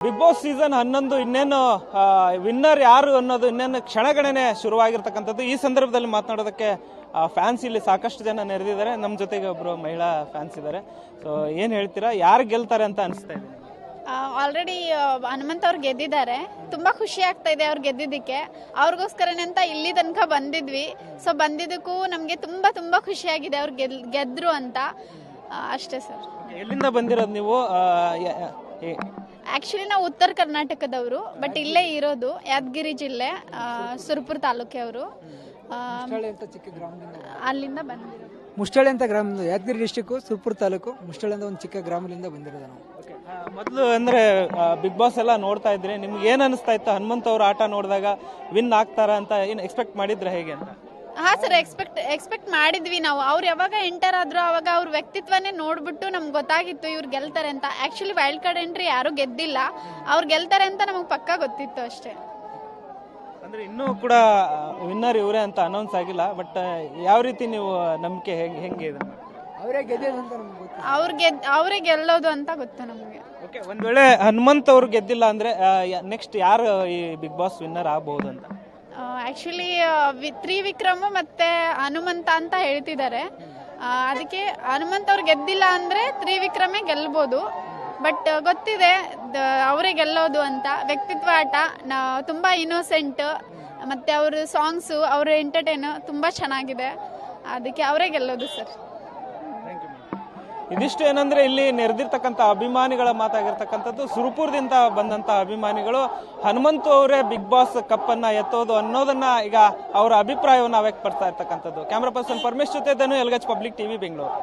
Big boss season 11 ಇನ್ನೇನು winner ಯಾರು ಅನ್ನೋದು ಇನ್ನೇನು ಕ್ಷಣಗಣನೆ ಶುರುವಾಗಿರ್ತಕ್ಕಂಥದ್ದು. ಈ ಸಂದರ್ಭದಲ್ಲಿ ಮಾತನಾಡೋದಕ್ಕೆ ಫ್ಯಾನ್ಸ್ ಇಲ್ಲಿ ಸಾಕಷ್ಟು ಜನ ನೆರೆದಿದ್ದಾರೆ. ನಮ್ಮ ಜೊತೆಗೆ ಒಬ್ರು ಮಹಿಳಾ ಫ್ಯಾನ್ಸ್ ಇದ್ದಾರೆ. ಸೊ ಏನ್ ಹೇಳ್ತೀರಾ, ಯಾರು ಗೆಲ್ತಾರೆ ಅಂತ ಅನಿಸ್ತಾ ಇದೆ? ಆಲ್ರೆಡಿ ಹನುಮಂತ್ ಅವ್ರು ಗೆದ್ದಿದ್ದಾರೆ. ತುಂಬಾ ಖುಷಿ ಆಗ್ತಾ ಇದೆ ಅವ್ರು ಗೆದ್ದಿದ್ದಕ್ಕೆ. ಅವ್ರಿಗೋಸ್ಕರನೇ ಅಂತ ಇಲ್ಲಿ ತನಕ ಬಂದಿದ್ವಿ. ಸೊ ಬಂದಿದ್ದಕ್ಕೂ ನಮ್ಗೆ ತುಂಬಾ ತುಂಬಾ ಖುಷಿ ಆಗಿದೆ ಅವ್ರು ಗೆದ್ರು ಅಂತ. ಅಷ್ಟೇ ಸರ್. ಎಲ್ಲಿಂದ ಬಂದಿರೋದು ನೀವು? ಆಕ್ಚುಲಿ ನಾವು ಉತ್ತರ ಕರ್ನಾಟಕದವರು, ಬಟ್ ಇಲ್ಲೇ ಇರೋದು ಯಾದಗಿರಿ ಜಿಲ್ಲೆ, ಸುರಪುರ ತಾಲೂಕೆ ಅವರು. ಅಲ್ಲಿಂದ ಬಂದಿರೋದು. ಮುಷ್ಟಳ್ಳಿ ಅಂತ ಗ್ರಾಮ, ಯಾದಗಿರಿ ಡಿಸ್ಟಿಕ್ ಸುರಪುರ ತಾಲೂಕು ಮುಷ್ಟಳ್ಳಿ ಅಂತ ಒಂದು ಚಿಕ್ಕ ಗ್ರಾಮದಿಂದ ಬಂದಿರೋದು ನಾವು. ಮೊದಲು ಅಂದ್ರೆ ಬಿಗ್ ಬಾಸ್ ಎಲ್ಲ ನೋಡ್ತಾ ಇದ್ರಿ, ನಿಮ್ಗೆ ಏನ್ ಅನಿಸ್ತಾ ಇತ್ತು? ಹನುಮಂತ್ ಅವ್ರ ಆಟ ನೋಡಿದಾಗ ವಿನ್ ಆಗ್ತಾರ ಅಂತ ಏನ್ ಎಕ್ಸ್ಪೆಕ್ಟ್ ಮಾಡಿದ್ರೆ ಹೇಗೆ ಅಂತ? ಹಾ ಸರ್, ಎಕ್ಸ್ಪೆಕ್ಟ್ ಮಾಡಿದ್ವಿ ನಾವು. ಅವ್ರು ಯಾವಾಗ ಎಂಟರ್ ಆದ್ರು ಅವಾಗ ಅವ್ರ ವ್ಯಕ್ತಿತ್ವನೇ ನೋಡ್ಬಿಟ್ಟು ನಮ್ಗೆ ಗೊತ್ತಾಗಿತ್ತು ಇವ್ರು ಗೆಲ್ತಾರೆ ಅಂತ. ಆಕ್ಚುಲಿ ವೈಲ್ಡ್ ಕಾರ್ಡ್ ಎಂಟ್ರಿ ಯಾರು ಗೆದ್ದಿಲ್ಲ, ಅವ್ರು ಗೆಲ್ತಾರೆ ಅಂತ ನಮಗೆ ಪಕ್ಕಾ ಗೊತ್ತಿತ್ತು ಅಷ್ಟೇ. ಅಂದ್ರೆ ಇನ್ನೂ ಕೂಡ ವಿನ್ನರ್ ಇವರೇ ಅಂತ ಅನೌನ್ಸ್ ಆಗಿಲ್ಲ, ಬಟ್ ಯಾವ ರೀತಿ ನೀವು ನಂಬಿಕೆ ಹೆಂಗೆ ಇದೆ? ಅವರೇ ಗೆಲ್ಲೋದು ಅಂತ ಗೊತ್ತು ನಮಗೆ. ಓಕೆ, ಒಂದ್ ವೇಳೆ ಹನುಮಂತ್ ಅವ್ರು ಗೆದ್ದಿಲ್ಲ ಅಂದ್ರೆ ನೆಕ್ಸ್ಟ್ ಯಾರು ಈ ಬಿಗ್ ಬಾಸ್ ವಿನ್ನರ್ ಆಗಬಹುದು ಅಂತ? ಆಕ್ಚುಲಿ ತ್ರಿವಿಕ್ರಮ್ ಮತ್ತೆ ಹನುಮಂತ ಅಂತ ಹೇಳ್ತಿದ್ದಾರೆ. ಅದಕ್ಕೆ ಹನುಮಂತ್ ಅವ್ರು ಗೆದ್ದಿಲ್ಲ ಅಂದ್ರೆ ತ್ರಿವಿಕ್ರಮೇ ಗೆಲ್ಬೋದು. ಬಟ್ ಗೊತ್ತಿದೆ ಅವರೇ ಗೆಲ್ಲೋದು ಅಂತ. ವ್ಯಕ್ತಿತ್ವ ಆಟ, ತುಂಬಾ ಇನ್ನೋಸೆಂಟ್, ಮತ್ತೆ ಅವ್ರ ಸಾಂಗ್ಸು, ಅವ್ರ ಎಂಟರ್ಟೈನ್ ತುಂಬಾ ಚೆನ್ನಾಗಿದೆ. ಅದಕ್ಕೆ ಅವರೇ ಗೆಲ್ಲೋದು ಸರ್. ಇದಿಷ್ಟು ಏನಂದ್ರೆ ಇಲ್ಲಿ ನೆರೆದಿರ್ತಕ್ಕಂಥ ಅಭಿಮಾನಿಗಳ ಮಾತಾಗಿರ್ತಕ್ಕಂಥದ್ದು. ಸುರಪುರದಿಂದ ಬಂದಂತ ಅಭಿಮಾನಿಗಳು ಹನುಮಂತು ಅವರೇ ಬಿಗ್ ಬಾಸ್ ಕಪ್ ಅನ್ನ ಎತ್ತೋದು ಅನ್ನೋದನ್ನ ಈಗ ಅವರ ಅಭಿಪ್ರಾಯವನ್ನ ವ್ಯಕ್ತಪಡಿಸ್ತಾ ಇರ್ತಕ್ಕಂಥದ್ದು. ಕ್ಯಾಮರಾ ಪರ್ಸನ್ ಪರಮೇಶ್ ಜೊತೆ ಧನು, ಎಲ್ಗಚ್ ಪಬ್ಲಿಕ್ ಟಿವಿ, ಬೆಂಗಳೂರು.